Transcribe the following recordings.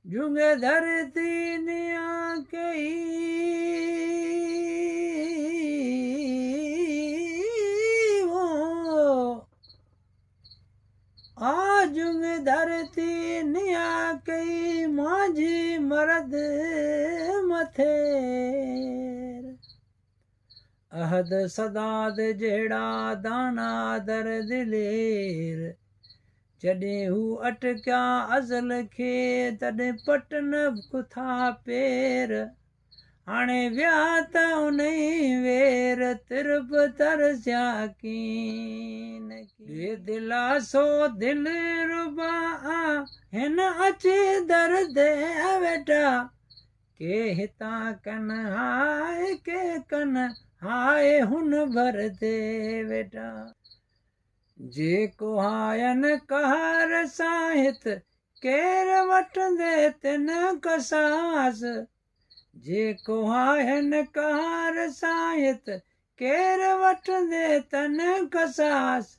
जुंगे धरती निया कई आजुंग धरती निया कई माझी मरद मथेर अहद सदाद जेड़ा दाना दर दिलेर जॾहिं हू अटकिया अज़ल खे तॾहिं पटन कुथा पेर हाणे विया त उन्ही वेर तिरब तरसिया कीन ये दिलासो दिल रुबा हिन अची दर्द वेठा के हिता कन हाय के कन हाय हुन भरते वेठा जेको हायन कहर साहित केर वठंदे तिन कसास जेको हायन कहर साहित केर वठंदे तन कसास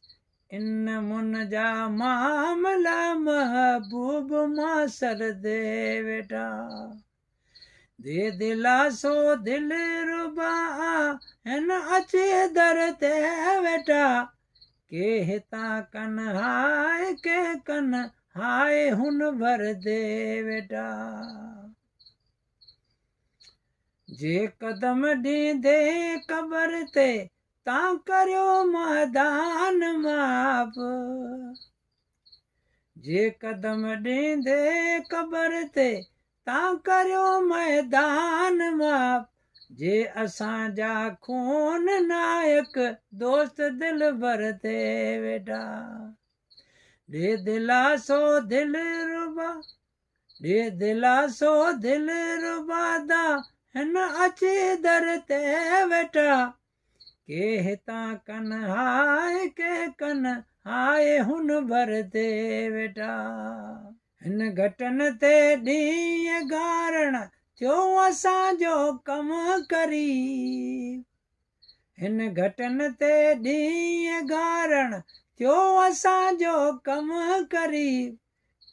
इन मुन जा मामला महबूब मासर दे वेठा दे दिलासो दिल रुबा हिन अचे दर ते वेठा के हिता कन हाय के कन हाय हुन भर दे वेठा जे कदम ॾींदे कबर ते तां करियो मैदान माप जे कदम ॾींदे कबर ते तां करियो मैदान माप जे असांजा खून नायक दोस्त दिल भर ते वेठा ॾे दिलासो दिल रुबा ॾे दिलासो दिल रुबा दा हिन अचे दर ते वेठा के हिता कन हाय के कन हाय हुन भर ते वेठा हिन घटन ते ॾींहं गारण थियो असांजो कम करी हिन घटन ते ॾींहं गारण थियो असांजो कम करी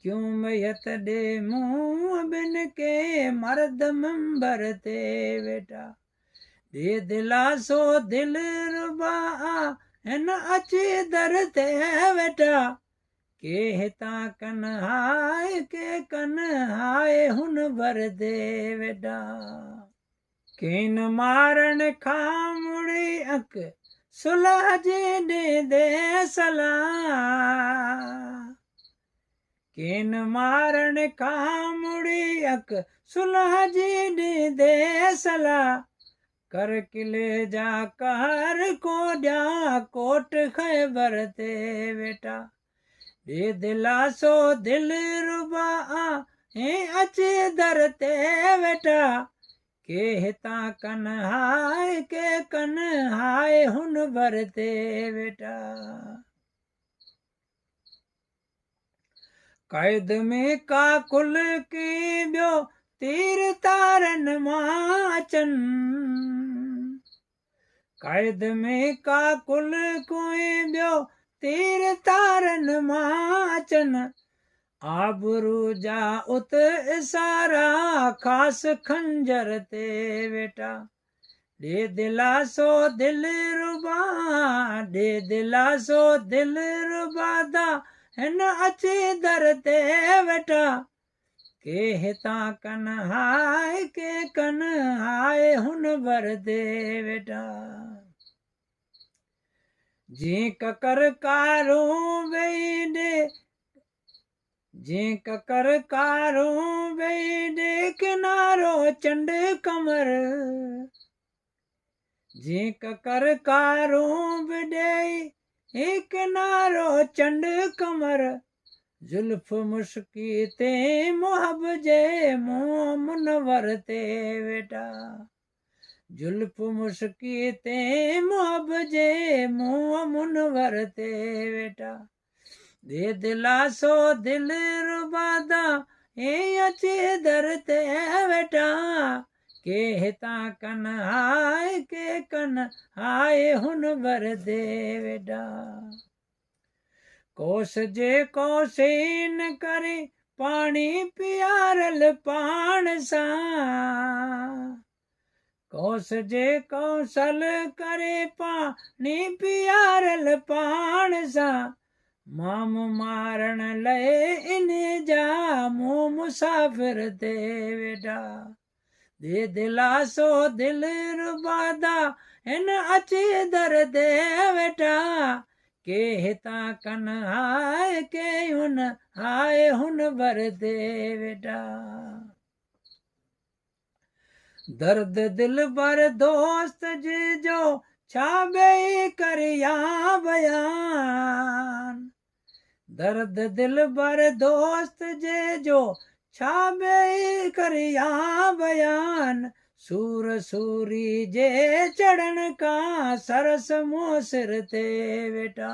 क्यों मैयत ॾे मुंहुं ॿिन के मर्द मंबर ते वेठा ॾे दिलासो दिल रुबा हिन अची दर ते वेठा के हिता कन हाय के कन हाय हुन भर दे वेठा केन मारण खां मुड़ी अक सुलह जे ॾे सलाह केन मारण खां मुड़ी अक सुलह जे ॾे सलाह कर किले जा कहर को ॾिया कोट ख़ैबर ते वेठा ॾे दिलासो दिल रुबा हे अचे दर ते वेठा के हिता कन हाय के कन हाय हुन भर ते वेठा क़ैद में का कुल की ॿियो तीर तारन मां अचनि क़ैद में का कुल कोई ॿियो तीर तारन मां अचनि आबरू जा उत इसारा ख़ासि खंजर ते वेठा ॾे दिलासो दिल रुबा ॾे दिलासो दिल रुबा दा हिन अचे दर ते वेठा के हिता कन हाय के कन हाय हुन भर दे वेठा जी ककर कारूं वेही ॾे जी ककर कारूं वेही ॾे किनारो चंड कमर जी ककर कारूं बि ॾेई ही किनारो चंड कमर जुल्फ मुश्की ते मुहब जे मुंहुं मुनवर ते वेठा जुल्फ मुश्की ते मुहब जे मुंहुं मुनवर ते वेठा दे दिलासो दिल रुबादा ए अचे दर ते वेठा के हितां कन हाय के कन हाय हुन वर दे वेठा कोस जे कोसीन करे पानी पियारल पाण सां कोस जे कौशल करे पानी पियारल पाण सां माम मारण लए इन जा मूं मुसाफ़िर ते वेठा दे दिलासो दिल रुबादा हिन अचे दर ते वेठा के हितां कन हाय के हुन हाय हुन वर ते वेठा दर्द दिल बर दोस्त जे जो छा ॿेई करिया बयान दर्द दिल बर दोस्त जे जो छा ॿेई करिया बयान सूर सूरी जे चढ़ण खां सरस मूं सिर ते वेठा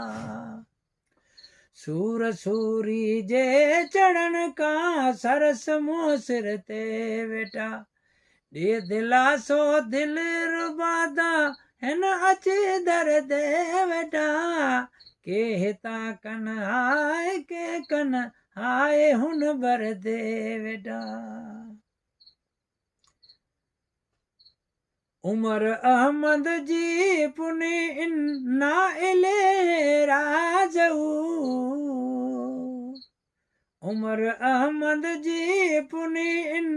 सूर सूरी जे चढ़ण खां सरस मूं सिर ते वेठा दे दिलासो दिल रुबादा हिन अचे दर ते वेठा के हितां कन हाय के कन हाय हुन बर ते वेठा उमर अहमद जी पुने इन ना इले राजऊ उमर अहमद जी पुने इन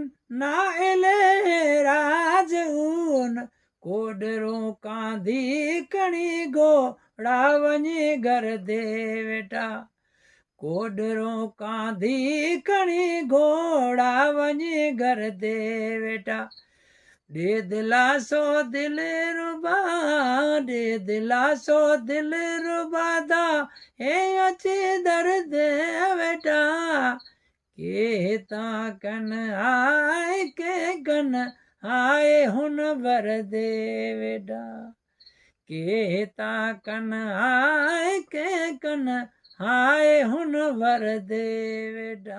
ना इले राजऊन कोडरो कांधी कणी घोड़ा वञे घर दे वेठा कोडरो कांधी कणी घोड़ा वञे घर दे वेठा दे दिलासो दिल रुबा दे दिलासो दिल रुबादा हे अचे दर दे वेठा के हितां कन हाय के कन हाय हुन वर दे वेठा के हितां कन हाय के कन हाय हुन वर दे वेठा